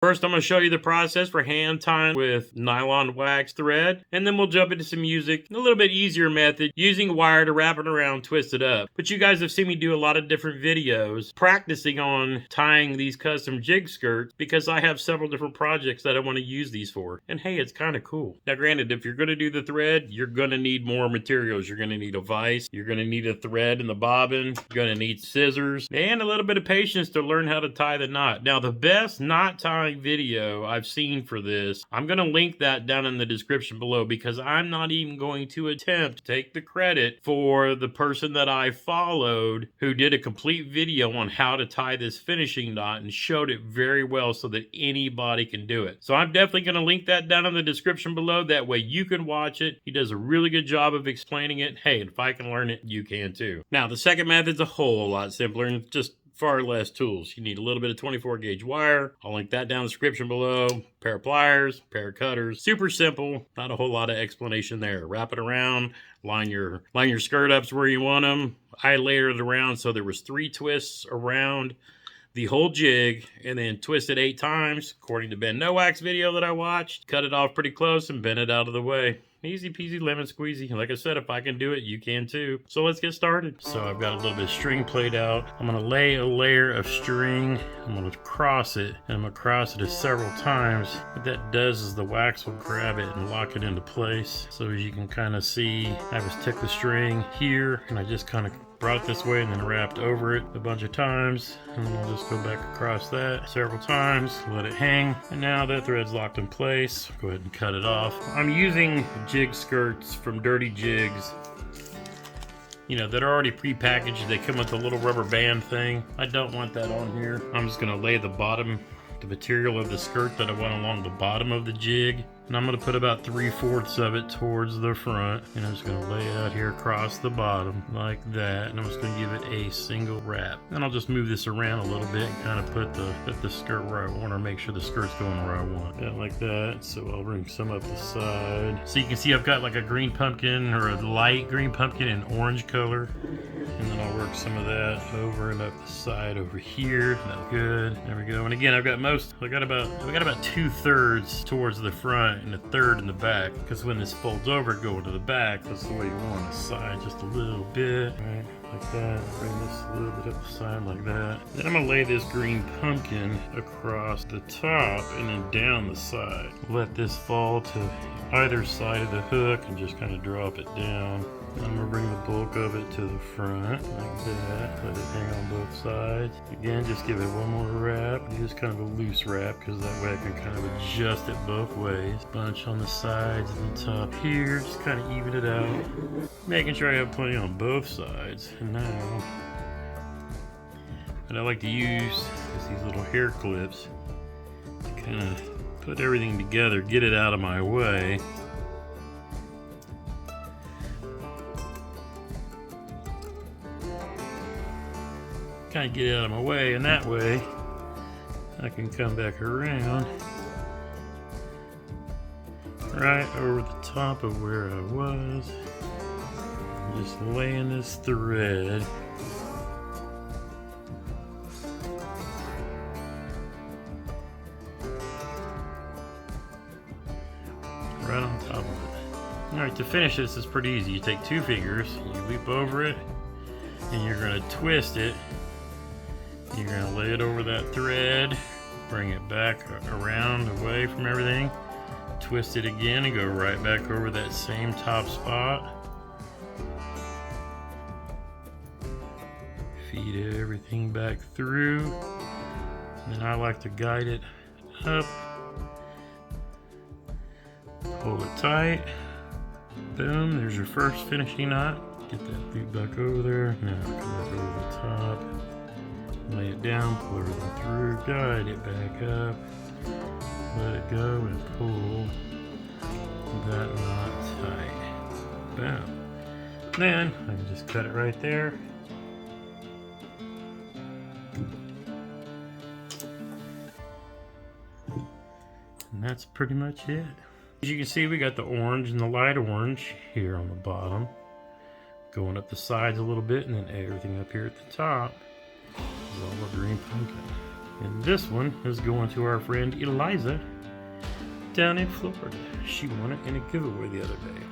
First, I'm going to show you the process for hand tying with nylon wax thread, and then we'll jump into some music, a little bit easier method, using wire to wrap it around, twist it up. But you guys have seen me do a lot of different videos practicing on tying these custom jig skirts because I have several different projects that I want to use these for. And hey, it's kind of cool. Now granted, if you're going to do the thread, you're going to need more materials. You're going to need a vise, you're going to need a thread in the bobbin, you're going to need scissors, and a little bit of patience to learn how to tie the knot. Now the best knot tying video I've seen for this, I'm going to link that down in the description below because I'm not even going to attempt to take the credit for the person that I followed who did a complete video on how to tie this finishing knot and showed it very well so that anybody can do it. So I'm definitely going to link that down in the description below. That way you can watch it. He does a really good job of explaining it. Hey, if I can learn it, you can too. Now the second method's a whole lot simpler and just far less tools. You need a little bit of 24 gauge wire. I'll link that down in the description below. Pair of pliers, pair of cutters. Super simple. Not a whole lot of explanation there. Wrap it around. Line your skirt ups where you want them. I layered it around so there was 3 twists around the whole jig, and then twist it 8 times according to Ben Nowak's video that I watched. Cut it off pretty close and bend it out of the way. Easy peasy lemon squeezy. Like I said, if I can do it, you can too. So let's get started. So I've got a little bit of string played out. I'm gonna lay a layer of string. I'm gonna cross it, and I'm gonna cross it several times. What that does is the wax will grab it and lock it into place. So as you can kind of see, I just took the string here, and I just kind of brought it this way and then wrapped over it a bunch of times, and then I'll just go back across that several times, let it hang, and now that thread's locked in place, go ahead and cut it off. I'm using jig skirts from Dirty Jigs, you know, that are already pre-packaged. They come with a little rubber band thing. I don't want that on here. I'm just gonna lay the material of the skirt that I want along the bottom of the jig, and I'm going to put about 3/4 of it towards the front, and I'm just going to lay it out here across the bottom like that, and I'm just going to give it a single wrap. And I'll just move this around a little bit and kind of put the skirt where I want, or make sure the skirt's going where I want. Yeah, like that. So I'll bring some up the side. So you can see I've got like a green pumpkin, or a light green pumpkin in orange color, and then I'll work some of that over and up the side over here. That's good. There we go. And again, I've got about 2/3 towards the front and 1/3 in the back, because when this folds over, go to the back. That's the way you want the side, just a little bit, right, like that. Bring this a little bit up the side like that. Then I'm gonna lay this green pumpkin across the top and then down the side. Let this fall to either side of the hook and just kind of drop it down. I'm gonna bring the bulk of it to the front like that. Let it hang on both sides. Again, just give it one more wrap. Use kind of a loose wrap because that way I can kind of adjust it both ways. Bunch on the sides and the top here. Just kind of even it out. Making sure I have plenty on both sides. And now, what I like to use is these little hair clips to kind of put everything together, get it out of my way. Kind of get it out of my way, and that way I can come back around right over the top of where I was, just laying this thread right on top of it. Alright, to finish this is pretty easy. You take 2 fingers, you leap over it, and you're going to twist it. You're going to lay it over that thread, bring it back around away from everything, twist it again and go right back over that same top spot. Feed everything back through, and then I like to guide it up, pull it tight, boom, there's your first finishing knot. Get that loop back over there, now come back over the top. Lay it down, pull everything through, guide it back up, let it go, and pull that knot tight. Boom. Then I can just cut it right there. And that's pretty much it. As you can see, we got the orange and the light orange here on the bottom, going up the sides a little bit, and then everything up here at the top is all the green pumpkin. And this one is going to our friend Eliza down in Florida. She won it in a giveaway the other day.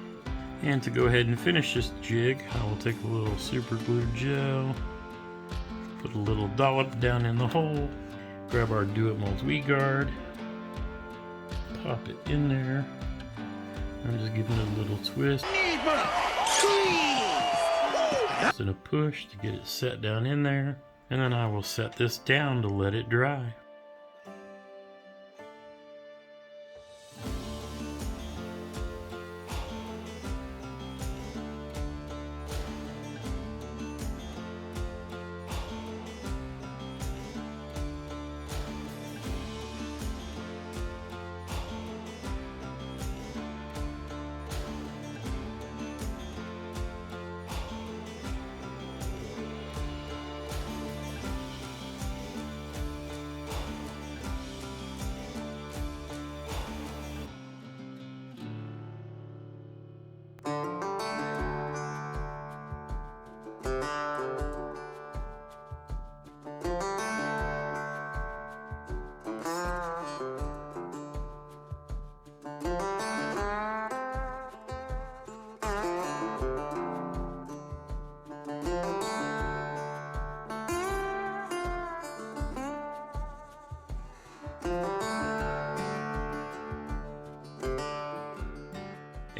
And to go ahead and finish this jig, I will take a little super glue gel, put a little dollop down in the hole, grab our Do It Molds weed guard, pop it in there. I'm just giving it a little twist. And a push to get it set down in there. And then I will set this down to let it dry.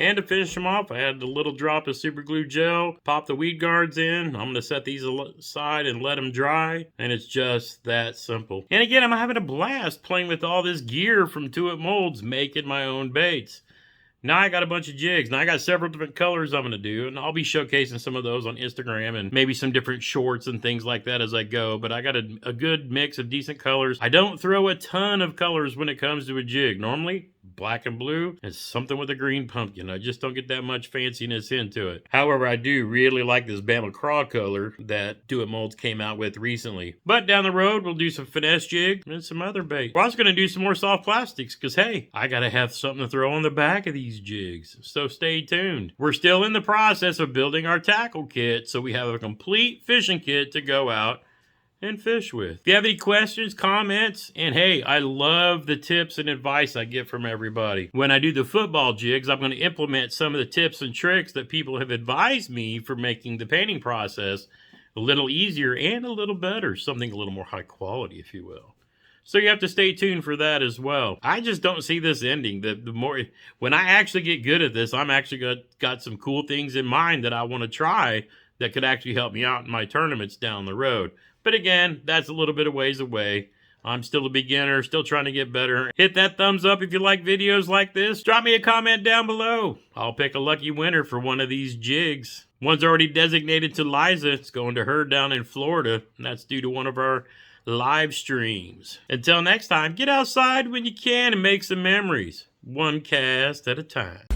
And to finish them off, I added a little drop of super glue gel, pop the weed guards in. I'm going to set these aside and let them dry. And it's just that simple. And again, I'm having a blast playing with all this gear from Do It Molds, making my own baits. Now I got a bunch of jigs. Now I got several different colors I'm going to do, and I'll be showcasing some of those on Instagram and maybe some different shorts and things like that as I go. But I got a good mix of decent colors. I don't throw a ton of colors when it comes to a jig. Normally, black and blue and something with a green pumpkin. I just don't get that much fanciness into it. However, I do really like this Bama Craw color that Do It Molds came out with recently. But down the road, we'll do some finesse jigs and some other bait. We're also going to do some more soft plastics because, hey, I got to have something to throw on the back of these jigs. So stay tuned. We're still in the process of building our tackle kit, so we have a complete fishing kit to go out and fish with. If you have any questions, comments, and hey, I love the tips and advice I get from everybody. When I do the football jigs, I'm going to implement some of the tips and tricks that people have advised me for making the painting process a little easier and a little better, something a little more high quality, if you will. So you have to stay tuned for that as well. I just don't see this ending. The more, when I actually get good at this, I'm actually got some cool things in mind that I want to try that could actually help me out in my tournaments down the road. But again, that's a little bit of ways away. I'm still a beginner, still trying to get better. Hit that thumbs up if you like videos like this. Drop me a comment down below. I'll pick a lucky winner for one of these jigs. One's already designated to Liza. It's going to her down in Florida, and that's due to one of our live streams. Until next time, get outside when you can and make some memories. One cast at a time.